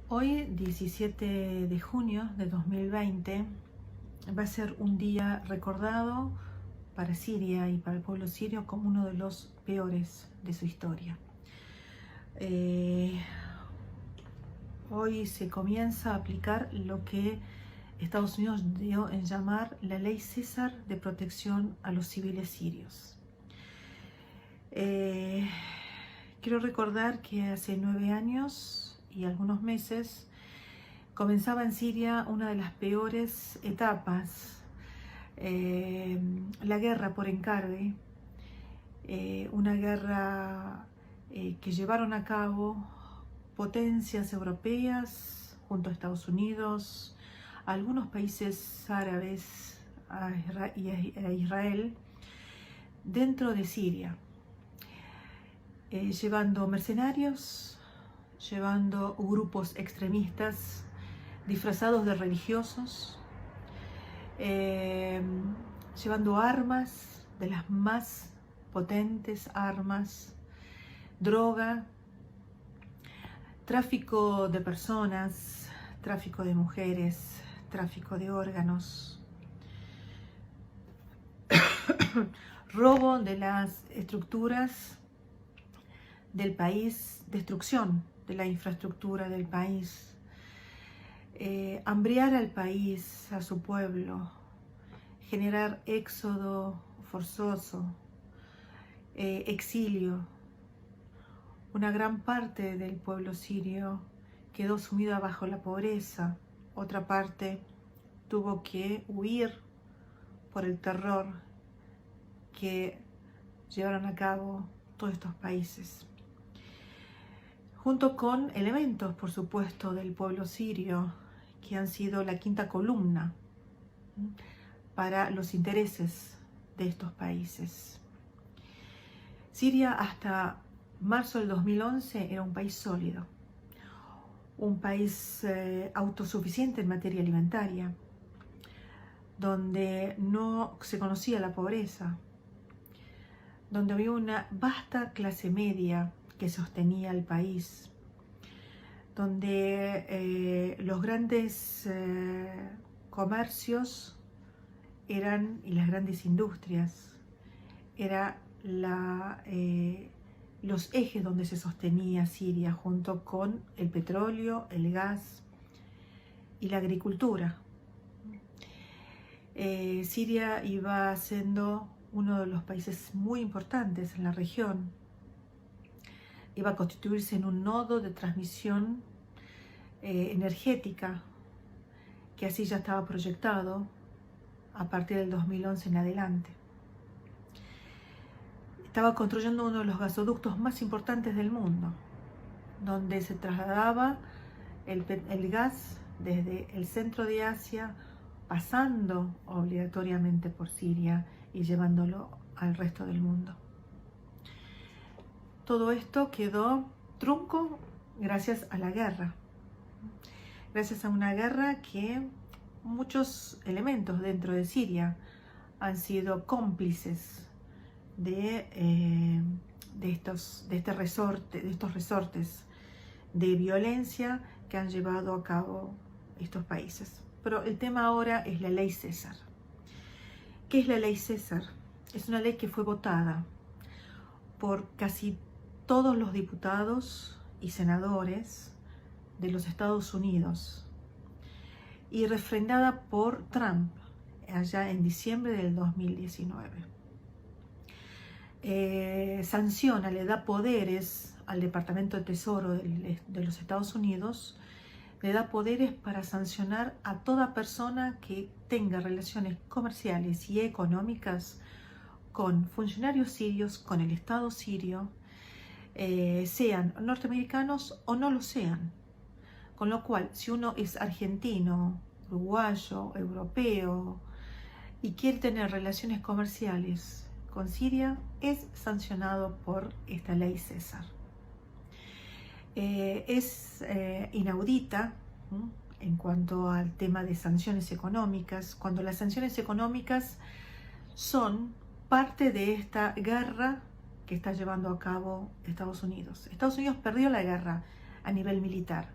Hoy, 17 de junio de 2020, va a ser un día recordado para Siria y para el pueblo sirio como uno de los peores de su historia. Hoy se comienza a aplicar lo que Estados Unidos dio en llamar la Ley César de protección a los civiles sirios. Quiero recordar que hace 9 años y algunos meses comenzaba en Siria una de las peores etapas, la guerra por encargue, una guerra que llevaron a cabo potencias europeas junto a Estados Unidos, a algunos países árabes y a Israel dentro de Siria, llevando mercenarios, llevando grupos extremistas disfrazados de religiosos, llevando armas, de las más potentes armas, droga, tráfico de personas, tráfico de mujeres, tráfico de órganos, robo de las estructuras del país, destrucción de la infraestructura del país, hambriar al país, a su pueblo, generar éxodo forzoso, exilio. Una gran parte del pueblo sirio quedó sumida bajo la pobreza, otra parte tuvo que huir por el terror que llevaron a cabo todos estos países, junto con elementos, por supuesto, del pueblo sirio, que han sido la quinta columna para los intereses de estos países. Siria hasta marzo del 2011 era un país sólido, un país autosuficiente en materia alimentaria, donde no se conocía la pobreza, donde había una vasta clase media que sostenía el país, donde los grandes comercios y las grandes industrias eran los ejes donde se sostenía Siria, junto con el petróleo, el gas y la agricultura. Siria iba siendo uno de los países muy importantes en la región. Iba a constituirse en un nodo de transmisión energética, que así ya estaba proyectado a partir del 2011 en adelante. Estaba construyendo uno de los gasoductos más importantes del mundo, donde se trasladaba el gas desde el centro de Asia, pasando obligatoriamente por Siria y llevándolo al resto del mundo. Todo esto quedó trunco gracias a la guerra. Gracias a una guerra que muchos elementos dentro de Siria han sido cómplices de estos resortes de violencia que han llevado a cabo estos países. Pero el tema ahora es la Ley César. ¿Qué es la Ley César? Es una ley que fue votada por casi todos los diputados y senadores de los Estados Unidos y refrendada por Trump allá en diciembre del 2019. Sanciona, le da poderes al Departamento de Tesoro de los Estados Unidos, le da poderes para sancionar a toda persona que tenga relaciones comerciales y económicas con funcionarios sirios, con el Estado sirio, sean norteamericanos o no lo sean. Con lo cual, si uno es argentino, uruguayo, europeo y quiere tener relaciones comerciales con Siria, es sancionado por esta Ley César. Es inaudita en cuanto al tema de sanciones económicas, cuando las sanciones económicas son parte de esta guerra que está llevando a cabo Estados Unidos. Estados Unidos perdió la guerra a nivel militar.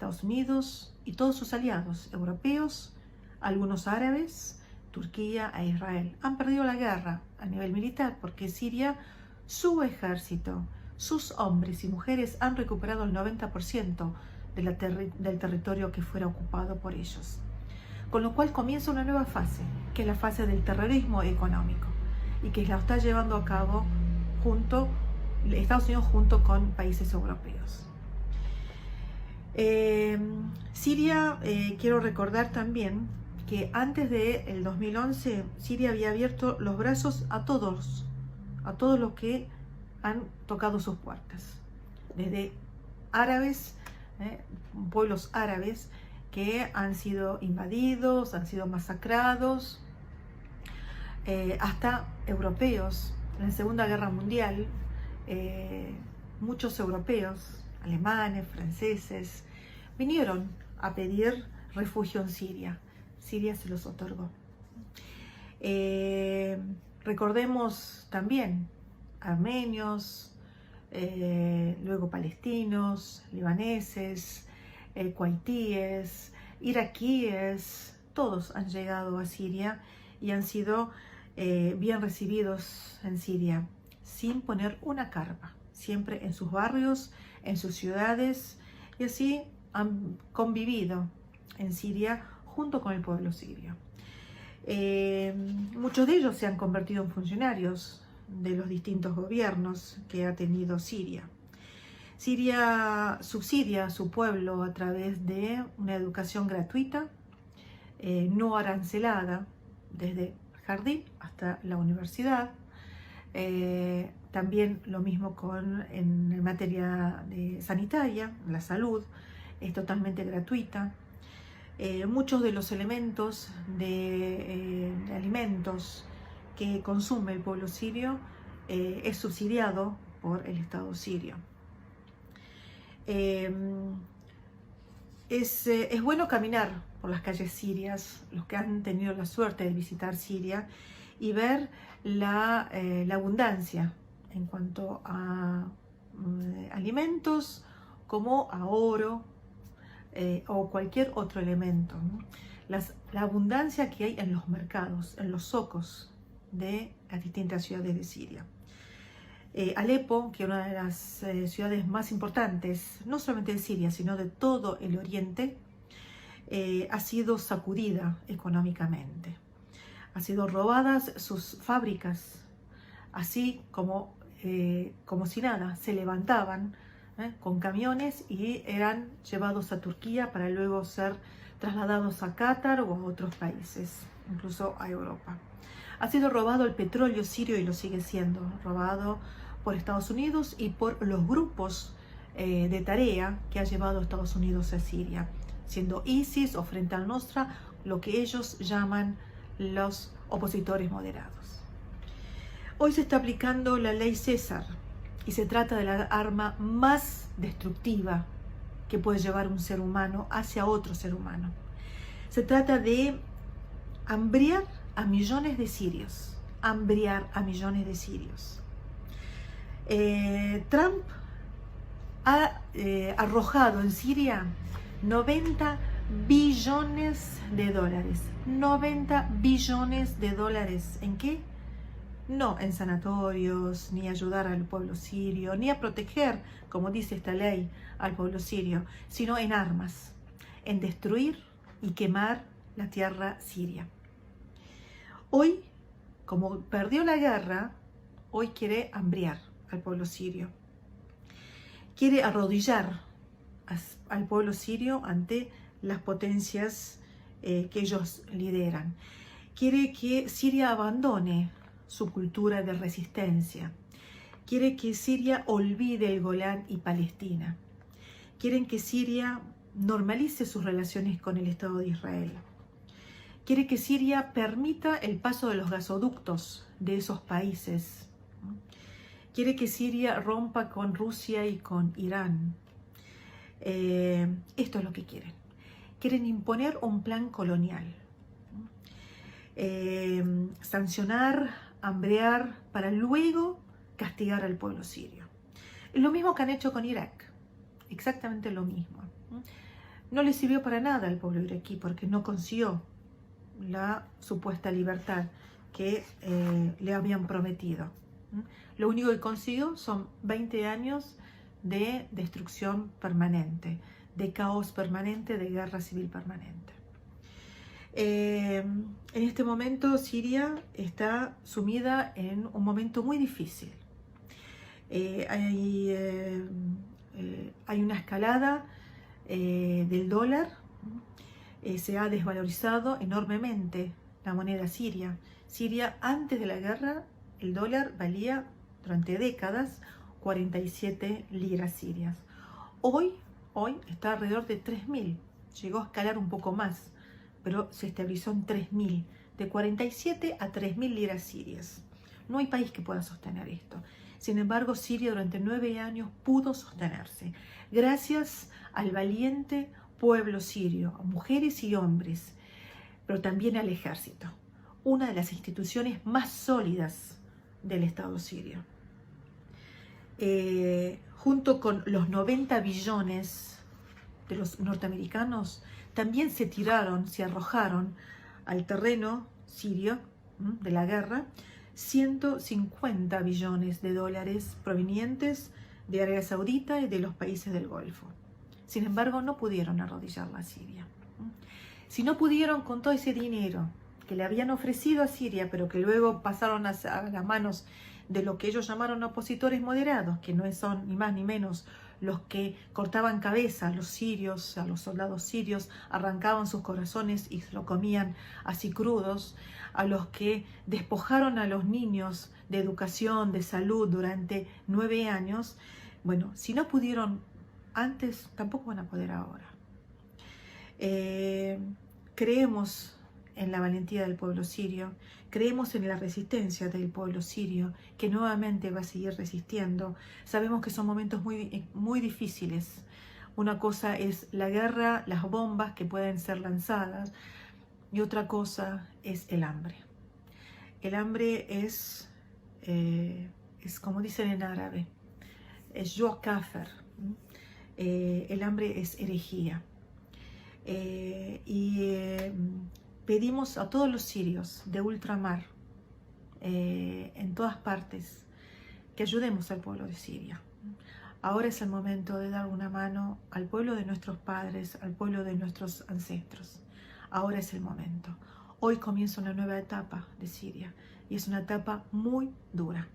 Estados Unidos y todos sus aliados europeos, algunos árabes, Turquía e Israel, han perdido la guerra a nivel militar porque Siria, su ejército, sus hombres y mujeres han recuperado el 90% del territorio que fuera ocupado por ellos. Con lo cual comienza una nueva fase, que es la fase del terrorismo económico, y que la está llevando a cabo Estados Unidos junto con países europeos. Siria, quiero recordar también que antes del 2011, Siria había abierto los brazos a todos los que han tocado sus puertas, desde árabes, pueblos árabes que han sido invadidos, han sido masacrados, hasta europeos. En la Segunda Guerra Mundial, muchos europeos, alemanes, franceses, vinieron a pedir refugio en Siria. Siria se los otorgó. Recordemos también armenios, luego palestinos, libaneses, kuwaitíes, iraquíes, todos han llegado a Siria y han sido bien recibidos en Siria, sin poner una carpa, siempre en sus barrios, en sus ciudades, y así han convivido en Siria junto con el pueblo sirio. Muchos de ellos se han convertido en funcionarios de los distintos gobiernos que ha tenido Siria. Siria subsidia a su pueblo a través de una educación gratuita, no arancelada, desde jardín hasta la universidad. También lo mismo en materia sanitaria, la salud es totalmente gratuita. Muchos de los elementos de alimentos que consume el pueblo sirio es subsidiado por el Estado sirio. Es bueno caminar por las calles sirias, los que han tenido la suerte de visitar Siria, y ver la abundancia en cuanto a alimentos, como a oro o cualquier otro elemento, ¿no? La abundancia que hay en los mercados, en los zocos de las distintas ciudades de Siria. Alepo, que es una de las ciudades más importantes, no solamente de Siria, sino de todo el Oriente, ha sido sacudida económicamente. Han sido robadas sus fábricas, así como si nada, se levantaban con camiones y eran llevados a Turquía para luego ser trasladados a Qatar o a otros países, incluso a Europa. Ha sido robado el petróleo sirio y lo sigue siendo robado por Estados Unidos y por los grupos de tarea que ha llevado a Estados Unidos a Siria, siendo ISIS o Frente al Nusra, lo que ellos llaman los opositores moderados. Hoy se está aplicando la ley César y se trata de la arma más destructiva que puede llevar un ser humano hacia otro ser humano. Se trata de hambriar a millones de sirios, Trump ha arrojado en Siria 90 billones de dólares. 90 billones de dólares. ¿En qué? No en sanatorios, ni ayudar al pueblo sirio, ni a proteger, como dice esta ley, al pueblo sirio, sino en armas, en destruir y quemar la tierra siria. Hoy, como perdió la guerra, hoy quiere hambriar al pueblo sirio. Quiere arrodillar al pueblo sirio ante las potencias que ellos lideran. Quiere que Siria abandone su cultura de resistencia. Quiere que Siria olvide el Golán y Palestina. Quieren que Siria normalice sus relaciones con el Estado de Israel. Quiere que Siria permita el paso de los gasoductos de esos países. Quiere que Siria rompa con Rusia y con Irán. Esto es lo que quieren. Quieren imponer un plan colonial. Sancionar, hambrear, para luego castigar al pueblo sirio. Es lo mismo que han hecho con Irak. Exactamente lo mismo. no le sirvió para nada al pueblo iraquí porque no consiguió la supuesta libertad que le habían prometido. Lo único que consiguió son 20 años de destrucción permanente, de caos permanente, de guerra civil permanente. En este momento Siria está sumida en un momento muy difícil. Hay una escalada del dólar, se ha desvalorizado enormemente la moneda siria. Siria, antes de la guerra, el dólar valía durante décadas 47 libras sirias. Hoy está alrededor de 3.000, llegó a escalar un poco más, pero se estabilizó en 3.000, de 47 a 3.000 libras sirias. No hay país que pueda sostener esto. Sin embargo, Siria durante 9 años pudo sostenerse, gracias al valiente pueblo sirio, a mujeres y hombres, pero también al ejército, una de las instituciones más sólidas del Estado sirio. Junto con los 90 billones de los norteamericanos, también se arrojaron al terreno sirio de la guerra 150 billones de dólares provenientes de Arabia Saudita y de los países del Golfo. Sin embargo, no pudieron arrodillar a Siria. Si no pudieron con todo ese dinero que le habían ofrecido a Siria, pero que luego pasaron a las manos de lo que ellos llamaron opositores moderados, que no son ni más ni menos los que cortaban cabeza a los sirios, a los soldados sirios, arrancaban sus corazones y se lo comían así crudos, a los que despojaron a los niños de educación, de salud durante 9 años. Bueno, si no pudieron antes, tampoco van a poder ahora. Creemos en la valentía del pueblo sirio, creemos en la resistencia del pueblo sirio, que nuevamente va a seguir resistiendo. Sabemos que son momentos muy difíciles. Una cosa es la guerra, las bombas que pueden ser lanzadas, y otra cosa es el hambre. El hambre es como dicen en árabe, es yo kafir. El hambre es herejía. Pedimos a todos los sirios de ultramar, en todas partes, que ayudemos al pueblo de Siria. Ahora es el momento de dar una mano al pueblo de nuestros padres, al pueblo de nuestros ancestros. Ahora es el momento. Hoy comienza una nueva etapa de Siria y es una etapa muy dura.